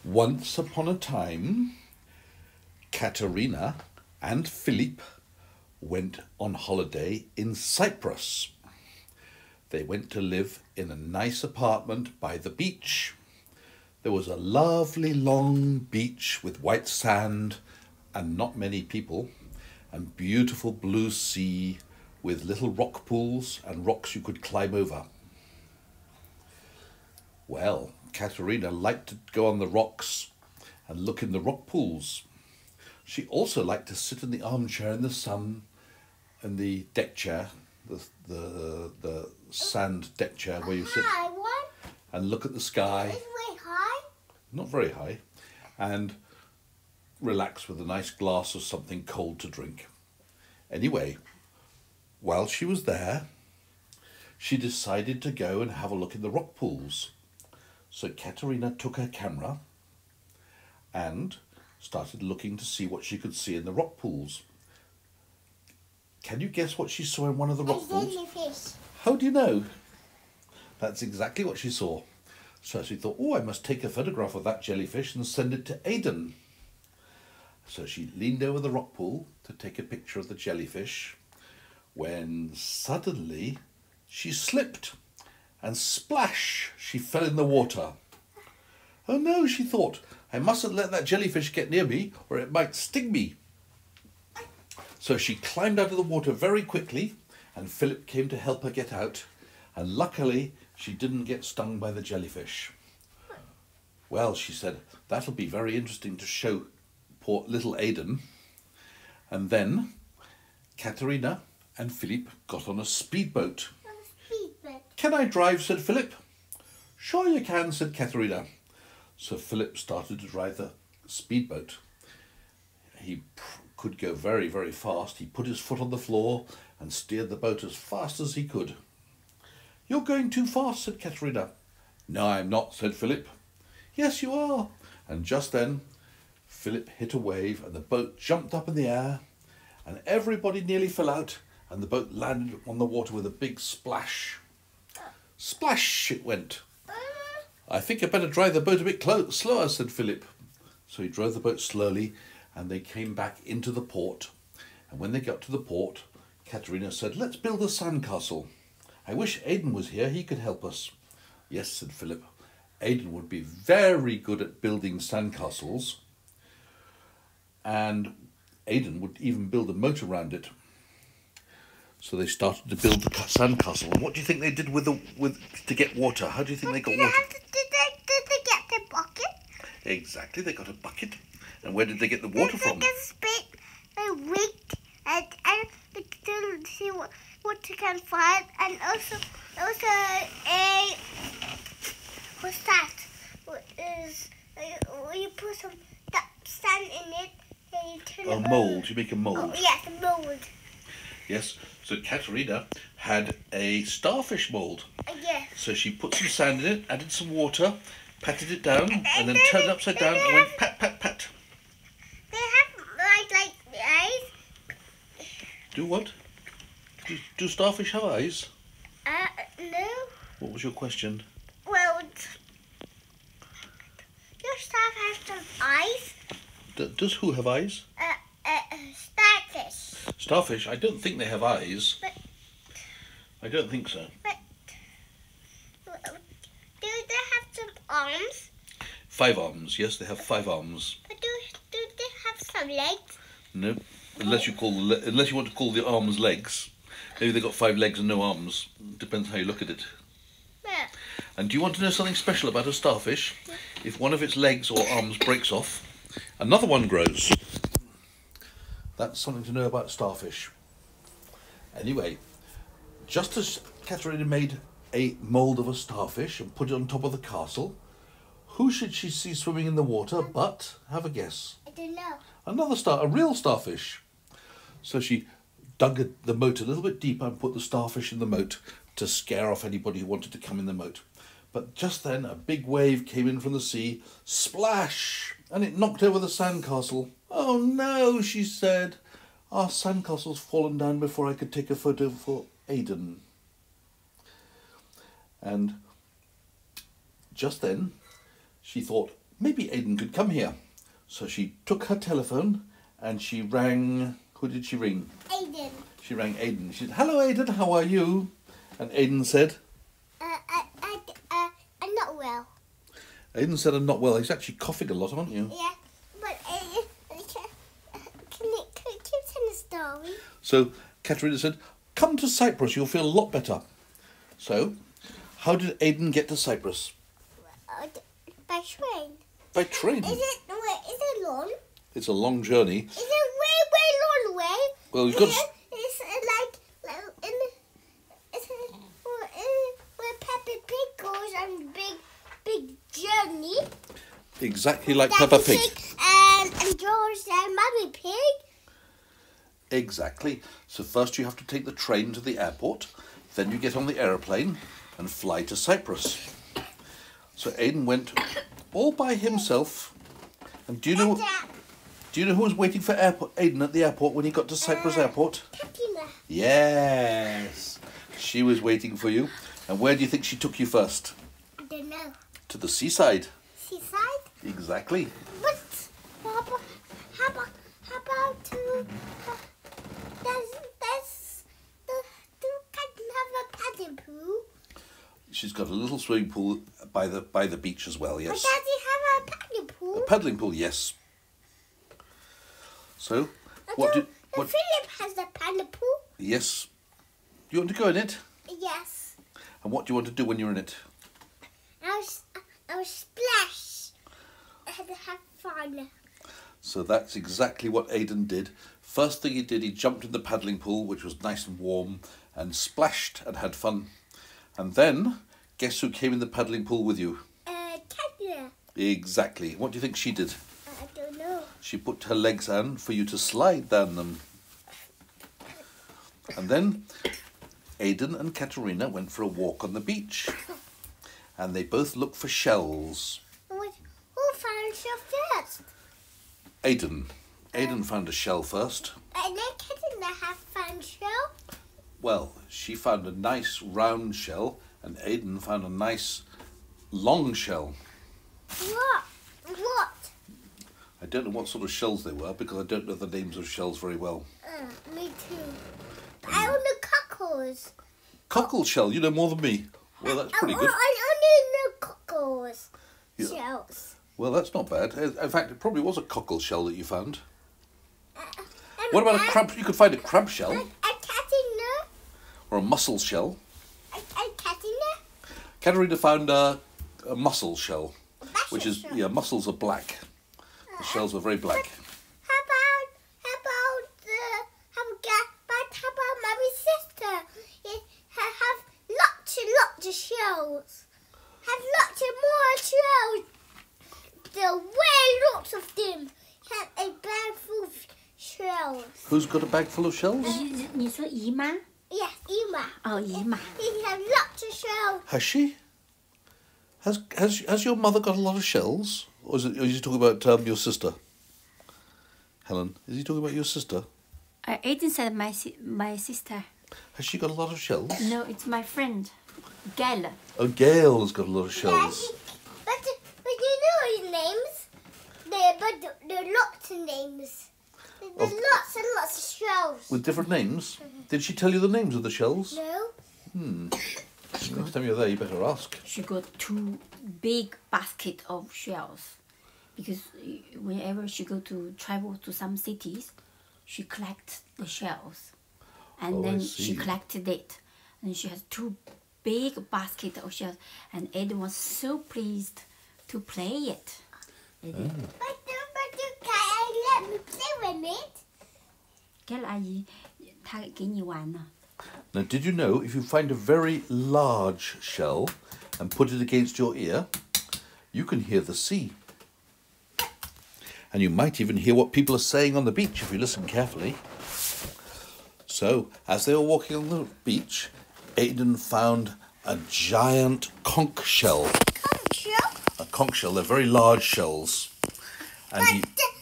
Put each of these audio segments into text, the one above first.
Once upon a time, Catarina and Philip went on holiday in Cyprus. They went to live in a nice apartment by the beach. There was a lovely long beach with white sand and not many people, and beautiful blue sea with little rock pools and rocks you could climb over. Well, Catarina liked to go on the rocks and look in the rock pools. She also liked to sit in the armchair in the sun, in the deck chair, the sand deck chair where you sit and look at the sky. Is it very high? Not very high, and relax with a nice glass of something cold to drink. Anyway, while she was there, she decided to go and have a look in the rock pools. So Catarina took her camera and started looking to see what she could see in the rock pools. Can you guess what she saw in one of the rock pools? A jellyfish. How do you know? That's exactly what she saw. So she thought, oh, I must take a photograph of that jellyfish and send it to Aidan. So she leaned over the rock pool to take a picture of the jellyfish, when suddenly she slipped and splash, she fell in the water. Oh no, she thought, I mustn't let that jellyfish get near me or it might sting me. So she climbed out of the water very quickly, and Philip came to help her get out, and luckily she didn't get stung by the jellyfish. Well, she said, that'll be very interesting to show poor little Aidan. And then Catarina and Philip got on a speedboat. Can I drive? Said Philip. Sure you can, said Catarina. So Philip started to drive the speedboat. He could go very, very fast. He put his foot on the floor and steered the boat as fast as he could. You're going too fast, said Catarina. No, I'm not, said Philip. Yes, you are. And just then, Philip hit a wave and the boat jumped up in the air and everybody nearly fell out and the boat landed on the water with a big splash. Splash it went. I think I'd better drive the boat a bit slower, said Philip. So he drove the boat slowly and they came back into the port. And when they got to the port, Catarina said, let's build a sandcastle. I wish Aidan was here, he could help us. Yes, said Philip. Aidan would be very good at building sandcastles, and Aidan would even build a moat around it. So they started to build the sandcastle. And what do you think they did to get water? How do you think they got water? Did they get the bucket? Exactly, they got a bucket. And where did they get the water from? They spit, they wigged, and to see what you can find, and also a what's that? You put some sand in it and you turn it. A mould. You make a mould. Oh, yes, a mould. Yes. So Catarina had a starfish mould. Yes. So she put some sand in it, added some water, patted it down, and then turned it upside down and went pat, pat, pat. They have like eyes. Do what? Do starfish have eyes? No. What was your question? Well, your stuff has some eyes. Does who have eyes? Starfish. Starfish? I don't think they have eyes. But, I don't think so. But do they have some arms? 5 arms. Yes, they have 5 arms. But do they have some legs? No, unless you want to call the arms legs. Maybe they've got 5 legs and no arms. Depends how you look at it. Yeah. And do you want to know something special about a starfish? If one of its legs or arms breaks off, another one grows. That's something to know about starfish. Anyway, just as Catarina made a mould of a starfish and put it on top of the castle, who should she see swimming in the water but, have a guess? I don't know. A real starfish. So she dug the moat a little bit deeper and put the starfish in the moat to scare off anybody who wanted to come in the moat. But just then a big wave came in from the sea, splash, and it knocked over the sandcastle. Oh no, she said, our sandcastle's fallen down before I could take a photo for Aidan. And just then she thought, maybe Aidan could come here. So she took her telephone and she rang. Who did she ring? Aidan. She rang Aidan. She said, "Hello, Aidan. How are you?" And Aidan said, I'm not well. Aidan said, "I'm not well." He's actually coughing a lot, aren't you? Yeah, but can you tell a story? So Catarina said, "Come to Cyprus. You'll feel a lot better." So, how did Aidan get to Cyprus? By train. By train. Is it long? It's a long journey. Is it way long way? Well, you've got. It's where Peppa Pig goes on big journey. Exactly like Peppa Pig. And George and Mummy Pig. Exactly. So first you have to take the train to the airport, then you get on the aeroplane and fly to Cyprus. So Aidan went all by himself. And do you know who was waiting for Aidan at the airport when he got to Cyprus airport? Catarina. Yes. She was waiting for you. And where do you think she took you first? I don't know. To the seaside. Seaside? Exactly. But how about do Catarina have a paddling pool? She's got a little swimming pool by the beach as well, But yes. does he have a paddling pool? A paddling pool, yes. So, Philip has a paddling pool? Yes. Do you want to go in it? Yes. And what do you want to do when you're in it? I'll splash and have fun. So that's exactly what Aidan did. First thing he did, he jumped in the paddling pool, which was nice and warm, and splashed and had fun. And then, guess who came in the paddling pool with you? Catarina. Exactly. What do you think she did? I don't know. She put her legs down for you to slide down them. And then Aidan and Catarina went for a walk on the beach. And they both looked for shells. Who found a shell first? Aidan. Aidan found a shell first. And then Catarina have found shell? Well, she found a nice round shell and Aidan found a nice long shell. What? I don't know what sort of shells they were because I don't know the names of shells very well. Me too. I only cockles. Cockle shell, you know more than me. Well, that's pretty good. I only know cockles. Yeah. Shells. Well, that's not bad. In fact, it probably was a cockle shell that you found. What about a crab? You could find a crab shell. A Catarina. Or a mussel shell. A Catarina. Catarina found a mussel shell. Which is, shell. yeah, mussels are black. The shells are very black. How about Mummy's sister? Have lots and lots of shells. Have lots of more shells. There are way lots of them. Have a bag full of shells. Who's got a bag full of shells? 你说姨妈？ Yes, Ima. 哦，姨妈。 He have lots of shells. Has she? Has your mother got a lot of shells? Or is he talking about your sister? Helen, is he talking about your sister? Aidan said my sister. Has she got a lot of shells? No, it's my friend, Gail. Oh, Gail has got a lot of shells. But you know his names. There are lots of names. There's lots and lots of shells. With different names? Did she tell you the names of the shells? No. Next time you're there, you better ask. She got 2 big basket of shells, because whenever she go to travel to some cities, she collect the shells, and Oh, I then see. she collected it, and she has 2 big basket of shells, and Ed was so pleased to play it. But you can't let me play with it. Gail 阿姨，她给你玩呢。 Now, did you know if you find a very large shell and put it against your ear, you can hear the sea? And you might even hear what people are saying on the beach if you listen carefully. So, as they were walking on the beach, Aidan found a giant conch shell. Conch shell? A conch shell, they're very large shells. And he, Can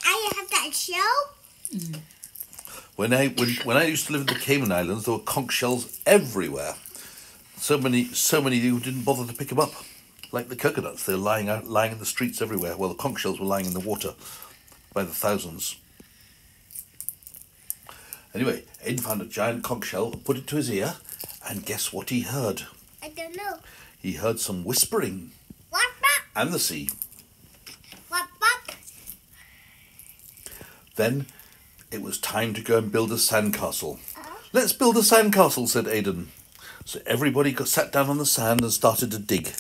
I have that shell? when I used to live in the Cayman Islands, there were conch shells everywhere. So many you didn't bother to pick them up. like the coconuts. They're lying in the streets everywhere. Well, the conch shells were lying in the water by the thousands. Anyway, Aidan found a giant conch shell and put it to his ear, and guess what he heard? I don't know. He heard some whispering. What, what? And the sea. What, what? Then it was time to go and build a sandcastle. Let's build a sandcastle, said Aidan. So everybody sat down on the sand and started to dig.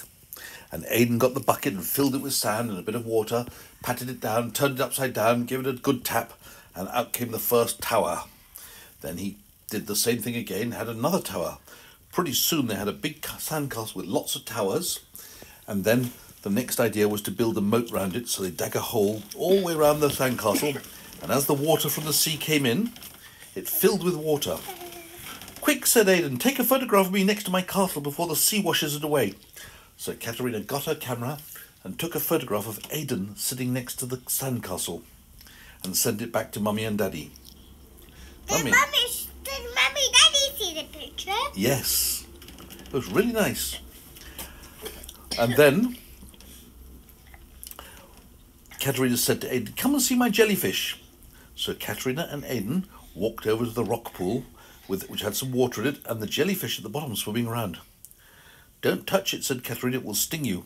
And Aidan got the bucket and filled it with sand and a bit of water, patted it down, turned it upside down, gave it a good tap, and out came the first tower. Then he did the same thing again, had another tower. Pretty soon they had a big sandcastle with lots of towers, and then the next idea was to build a moat round it, so they dug a hole all the way around the sandcastle, and as the water from the sea came in, it filled with water. Quick, said Aidan, take a photograph of me next to my castle before the sea washes it away. So Catarina got her camera and took a photograph of Aidan sitting next to the sandcastle and sent it back to Mummy and Daddy. Did Mummy and Daddy see the picture? Yes. It was really nice. And then Catarina said to Aidan, come and see my jellyfish. So Catarina and Aidan walked over to the rock pool, which had some water in it, and the jellyfish at the bottom swimming around. Don't touch it, said Catarina, it will sting you.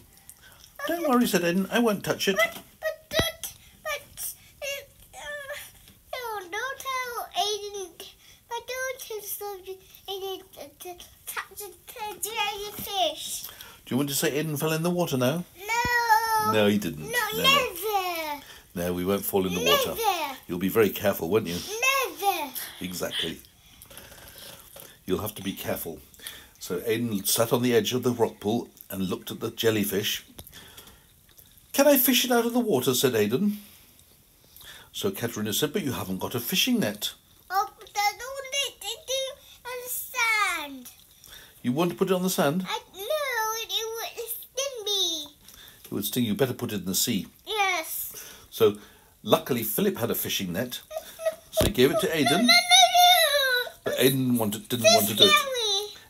Don't worry, said Aidan, I won't touch it. Don't tell Aidan, but don't tell Aidan to touch the jellyfish. Do you want to say Aidan fell in the water now? No. No, he didn't. No, never. No, we won't fall in the water. Never. You'll be very careful, won't you? Never. Exactly. You'll have to be careful. So Aidan sat on the edge of the rock pool and looked at the jellyfish. Can I fish it out of the water, said Aidan. So Catarina said, but you haven't got a fishing net. Oh, but I don't want it to do on the sand. You want to put it on the sand? No, it would sting me. It would sting you. Better put it in the sea. Yes. So luckily Philip had a fishing net. So he gave it to Aidan. No. But Aidan didn't want to do it.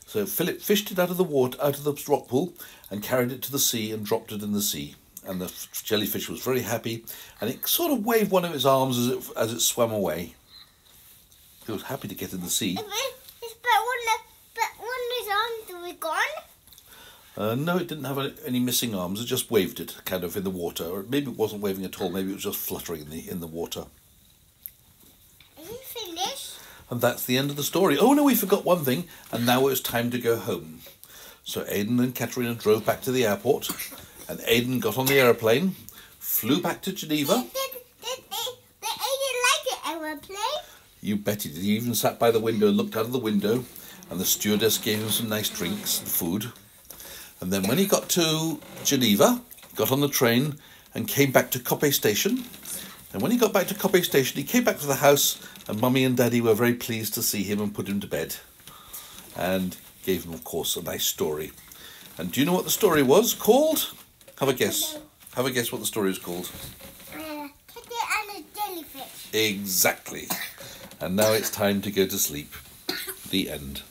So Philip fished it out of the water, out of the rock pool, and carried it to the sea and dropped it in the sea. And the jellyfish was very happy, and it sort of waved one of its arms as it swam away. It was happy to get in the sea. But one of his arms was gone. No, it didn't have any missing arms. It just waved it, kind of in the water, or maybe it wasn't waving at all. Maybe it was just fluttering in the water. Are you finished? And that's the end of the story. Oh no, we forgot one thing, and now it was time to go home. So Aidan and Catarina drove back to the airport, and Aidan got on the aeroplane, flew back to Geneva. Did Aidan like the aeroplane? You bet he did. He even sat by the window and looked out of the window, and the stewardess gave him some nice drinks and food. And then when he got to Geneva, he got on the train and came back to Coppet Station. And when he got back to Coppet Station, he came back to the house, and Mummy and Daddy were very pleased to see him and put him to bed. And gave him, of course, a nice story. And do you know what the story was called? Have a guess. Have a guess what the story is called. Cat and a jellyfish. Exactly. And now it's time to go to sleep. The end.